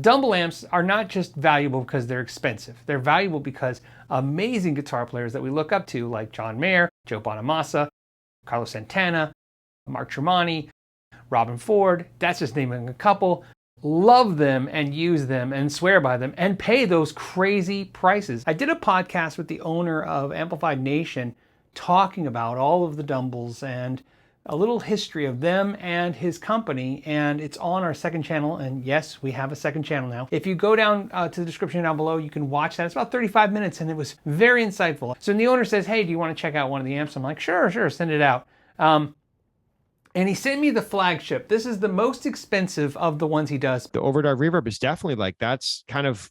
Dumble amps are not just valuable because they're expensive. They're valuable because amazing guitar players that we look up to, like John Mayer, Joe Bonamassa, Carlos Santana, Mark Tremonti, Robin Ford, that's just naming a couple, love them and use them and swear by them and pay those crazy prices. I did a podcast with the owner of Amplified Nation talking about all of the Dumbles and a little history of them and his company, and it's on our second channel. And yes, we have a second channel now. If you go down to the description down below, you can watch that. It's about 35 minutes and it was very insightful. So the owner says, hey, do you want to check out one of the amps? I'm like, sure, send it out. And he sent me the flagship. This is the most expensive of the ones he does. The Overdrive Reverb is definitely like, that's kind of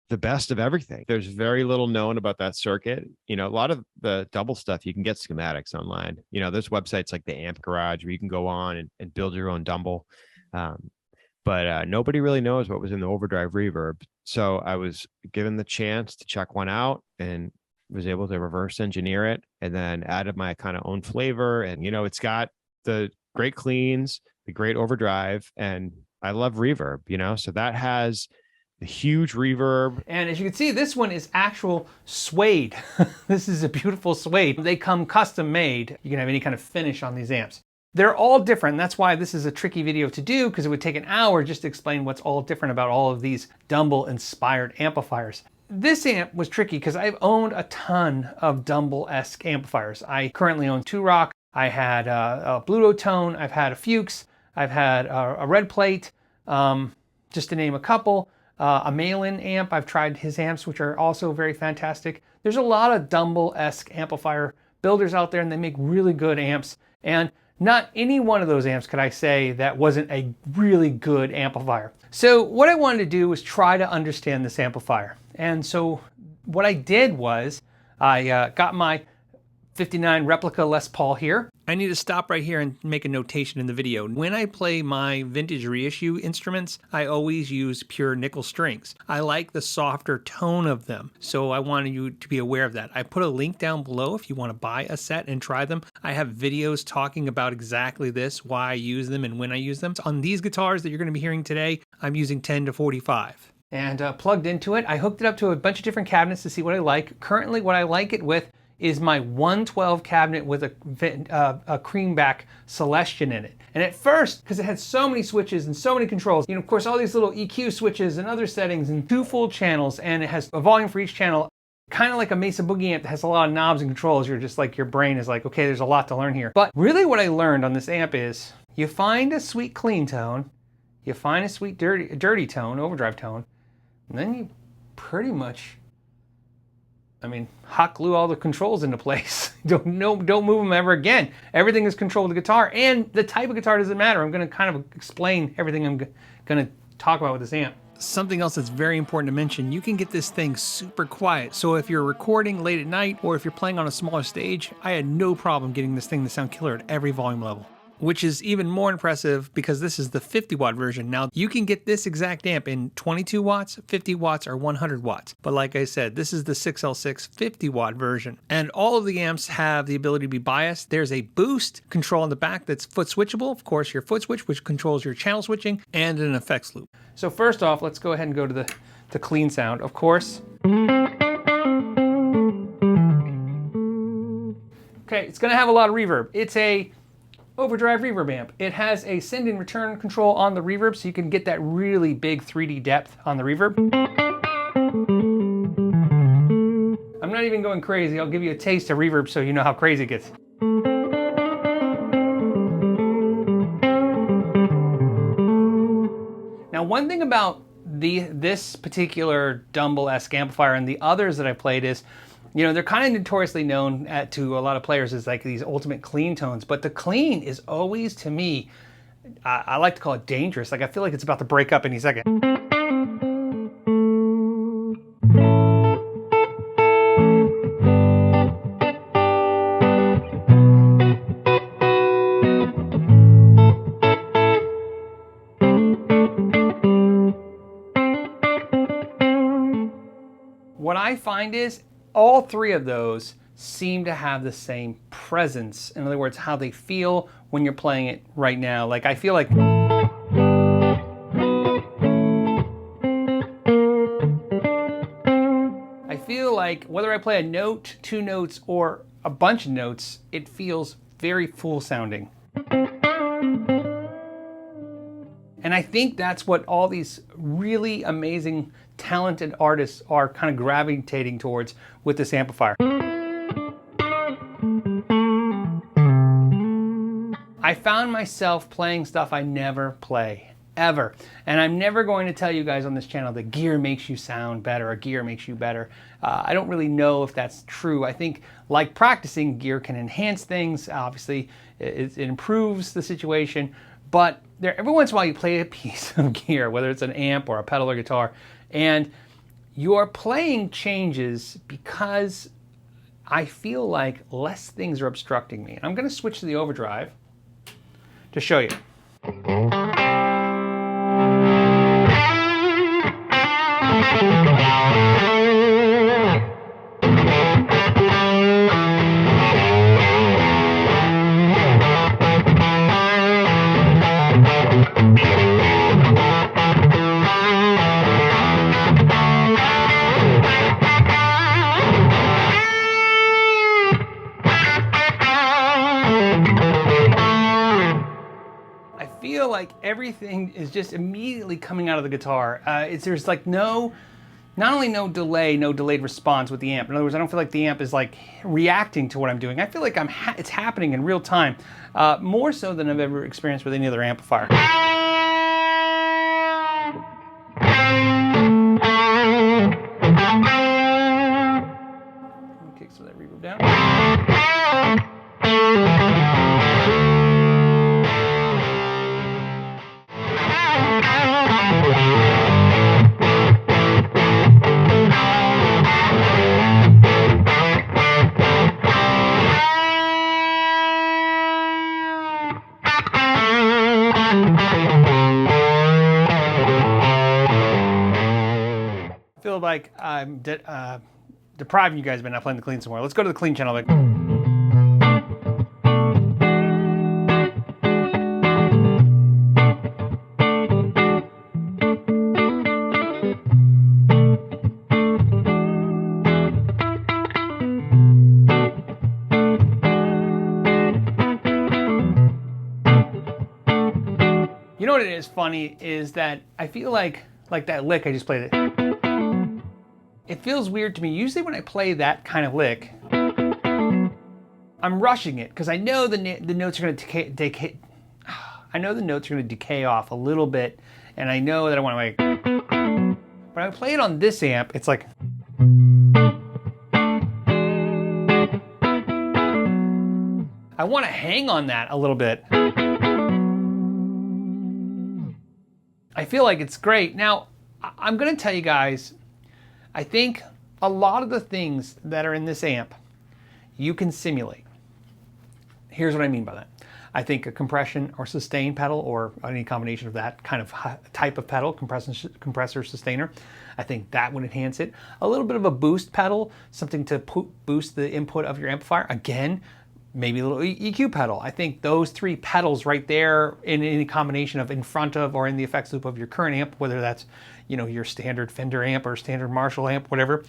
the best of everything. There's very little known about that circuit. You know, a lot of the double stuff, you can get schematics online. You know, there's websites like the Amp Garage where you can go on and build your own Dumble. But nobody really knows what was in the Overdrive Reverb. So I was given the chance to check one out and was able to reverse engineer it and then added my kind of own flavor. And, you know, it's got the great cleans, the great overdrive, and I love reverb, you know, so that has the huge reverb. And as you can see, this one is actual suede. This is a beautiful suede. They come custom made. You can have any kind of finish on these amps. They're all different. That's why this is a tricky video to do, because it would take an hour just to explain what's all different about all of these Dumble inspired amplifiers. This amp was tricky because I've owned a ton of Dumble-esque amplifiers. I currently own 2-Rock. I had a Bluto Tone, I've had a Fuchs, I've had a Red Plate, just to name a couple. A Malin amp, I've tried his amps, which are also very fantastic. There's a lot of Dumble-esque amplifier builders out there, and they make really good amps. And not any one of those amps could I say that wasn't a really good amplifier. So what I wanted to do was try to understand this amplifier. And so what I did was I got my 59 replica Les Paul here. I need to stop right here and make a notation in the video. When I play my vintage reissue instruments, I always use pure nickel strings. I like the softer tone of them, so I wanted you to be aware of that. I put a link down below if you want to buy a set and try them. I have videos talking about exactly this, why I use them and when I use them. So on these guitars that you're going to be hearing today, I'm using 10 to 45. And plugged into it, I hooked it up to a bunch of different cabinets to see what I like. Currently, what I like it with is my 112 cabinet with a creamback Celestion in it. And at first, because it had so many switches and so many controls, you know, of course, all these little EQ switches and other settings and 2 full channels, and it has a volume for each channel, kind of like a Mesa Boogie amp that has a lot of knobs and controls. You're just like, your brain is like, okay, there's a lot to learn here. But really what I learned on this amp is, you find a sweet clean tone, you find a sweet dirty tone, overdrive tone, and then you pretty much, I mean, hot glue all the controls into place. Don't move them ever again. Everything is controlled the guitar, and the type of guitar doesn't matter. I'm going to kind of explain everything I'm going to talk about with this amp. Something else that's very important to mention, you can get this thing super quiet. So if you're recording late at night or if you're playing on a smaller stage, I had no problem getting this thing to sound killer at every volume level. Which is even more impressive because this is the 50 watt version. Now you can get this exact amp in 22 watts, 50 watts, or 100 watts. But like I said, this is the 6L6 50 watt version. And all of the amps have the ability to be biased. There's a boost control on the back that's foot switchable. Of course, your foot switch, which controls your channel switching, and an effects loop. So first off, let's go ahead and go to the clean sound, of course. Okay, it's gonna have a lot of reverb. It's a Overdrive reverb amp. It has a send and return control on the reverb, so you can get that really big 3D depth on the reverb. I'm not even going crazy. I'll give you a taste of reverb so you know how crazy it gets. Now, one thing about this particular Dumble-esque amplifier and the others that I played is, you know, they're kind of notoriously known to a lot of players as like these ultimate clean tones, but the clean is always, to me, I like to call it dangerous. Like, I feel like it's about to break up any second. What I find is all 3 of those seem to have the same presence. In other words, how they feel when you're playing it right now. Like I feel like whether I play a note, 2 notes, or a bunch of notes, it feels very full sounding. And I think that's what all these really amazing, talented artists are kind of gravitating towards with this amplifier. I found myself playing stuff I never play, ever. And I'm never going to tell you guys on this channel that gear makes you sound better or gear makes you better. I don't really know if that's true. I think, like practicing, gear can enhance things. Obviously, it improves the situation. But every once in a while you play a piece of gear, whether it's an amp or a pedal or guitar, and your playing changes because I feel like less things are obstructing me. And I'm going to switch to the Overdrive to show you. Feel like everything is just immediately coming out of the guitar. There's like not only no delay, no delayed response with the amp. In other words, I don't feel like the amp is like reacting to what I'm doing. I feel like it's happening in real time, more so than I've ever experienced with any other amplifier. Kick some of that reverb down. I feel like I'm depriving you guys by not playing the clean some more. Let's go to the clean channel. You know what it is funny is that I feel like that lick I just played it. It feels weird to me. Usually when I play that kind of lick, I'm rushing it because I know the notes are going to decay. I know the notes are going to decay off a little bit, and I know that I want to like. But I play it on this amp, it's like. I want to hang on that a little bit. I feel like it's great. Now, I'm going to tell you guys, I think a lot of the things that are in this amp, you can simulate. Here's what I mean by that. I think a compression or sustain pedal, or any combination of that kind of type of pedal, compressor, sustainer, I think that would enhance it. A little bit of a boost pedal, something to boost the input of your amplifier. Again, maybe a little EQ pedal. I think those 3 pedals right there in any combination of in front of or in the effects loop of your current amp, whether that's, you know, your standard Fender amp or standard Marshall amp, whatever,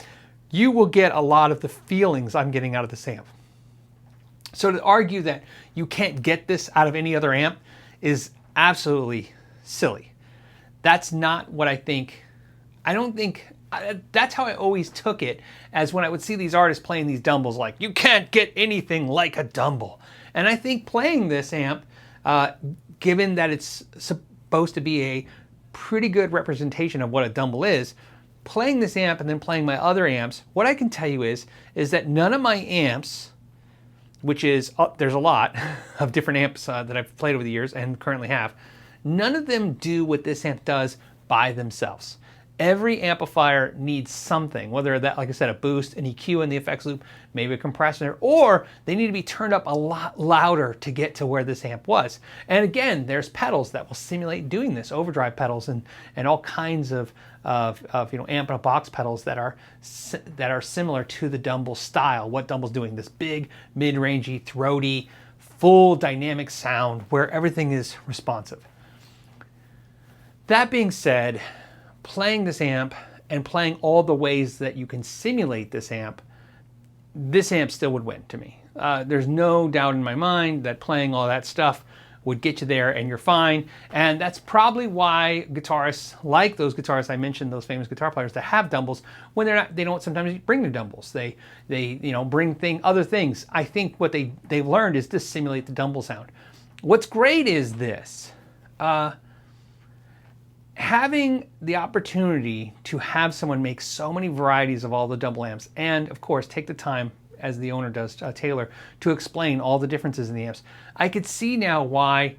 you will get a lot of the feelings I'm getting out of this amp. So to argue that you can't get this out of any other amp is absolutely silly. That's not what I think. I don't think, that's how I always took it, as when I would see these artists playing these Dumbles, like, you can't get anything like a Dumble. And I think playing this amp, given that it's supposed to be a pretty good representation of what a Dumble is, playing this amp and then playing my other amps, what I can tell you is that none of my amps, which is, there's a lot of different amps that I've played over the years and currently have, none of them do what this amp does by themselves. Every amplifier needs something, whether that, like I said, a boost, an EQ in the effects loop, maybe a compressor, or they need to be turned up a lot louder to get to where this amp was. And again, there's pedals that will simulate doing this, overdrive pedals and all kinds of amp in a box pedals that are similar to the Dumbles style. What Dumbles doing, this big, mid-rangey, throaty, full dynamic sound where everything is responsive. That being said, playing this amp and playing all the ways that you can simulate this amp still would win to me. There's no doubt in my mind that playing all that stuff would get you there and you're fine. And that's probably why guitarists, like those guitarists I mentioned, those famous guitar players that have Dumbles, when they don't sometimes bring their Dumbles. They bring other things. I think what they've learned is to simulate the Dumble sound. What's great is this. Having the opportunity to have someone make so many varieties of all the Dumble amps, and of course take the time, as the owner does, Taylor, to explain all the differences in the amps, I could see now why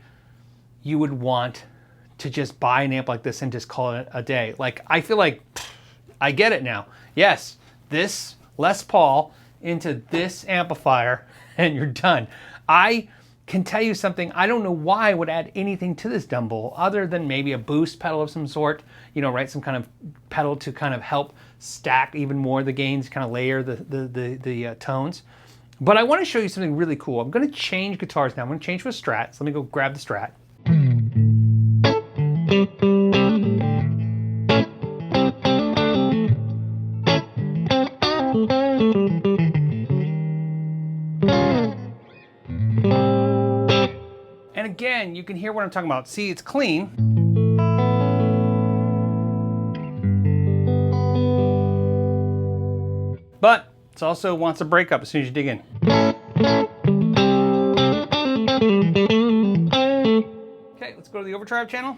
you would want to just buy an amp like this and just call it a day. Like, I feel like I get it now. Yes, this Les Paul into this amplifier and you're done. I can tell you something, I don't know why I would add anything to this Dumble other than maybe a boost pedal of some sort, right? Some kind of pedal to kind of help stack even more the gains, kind of layer the tones. But I want to show you something really cool. I'm going to change guitars now. I'm going to change to a Strat. So let me go grab the Strat. And again, you can hear what I'm talking about. See, it's clean. But it also wants a breakup as soon as you dig in. Okay, let's go to the Overdrive channel.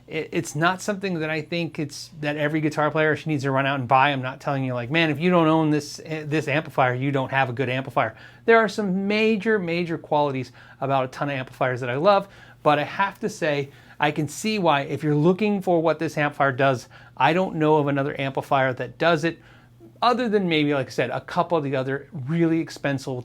It's not something that I think that every guitar player needs to run out and buy. I'm not telling you like, man, if you don't own this amplifier, you don't have a good amplifier. There are some major qualities about a ton of amplifiers that I love, but I have to say, I can see why if you're looking for what this amplifier does, I don't know of another amplifier that does it, other than maybe, like I said, a couple of the other really expensive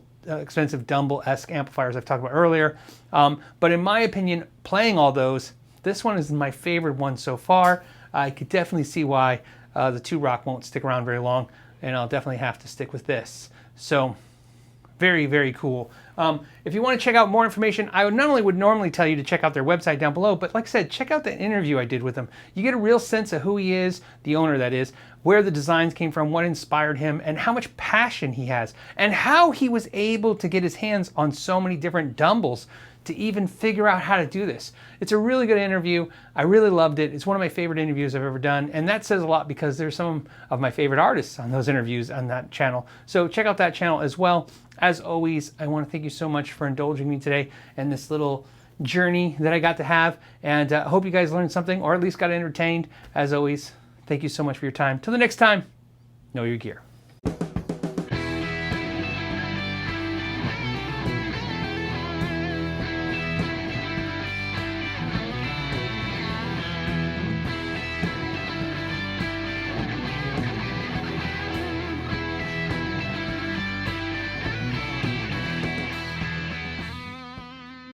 Dumble-esque amplifiers I've talked about earlier. But in my opinion, playing all those, this one is my favorite one so far. I could definitely see why the 2-Rock won't stick around very long, and I'll definitely have to stick with this. So very cool. If you want to check out more information, I would normally tell you to check out their website down below, but like I said, check out the interview I did with him. You get a real sense of who he is, the owner that is, where the designs came from, what inspired him, and how much passion he has, and how he was able to get his hands on so many different Dumbles to even figure out how to do this. It's a really good interview. I really loved it. It's one of my favorite interviews I've ever done, and that says a lot because there's some of my favorite artists on those interviews on that channel. So check out that channel as well. As always, I want to thank you so much for indulging me today and this little journey that I got to have, and I hope you guys learned something or at least got entertained. As always, thank you so much for your time. Till the next time, know your gear.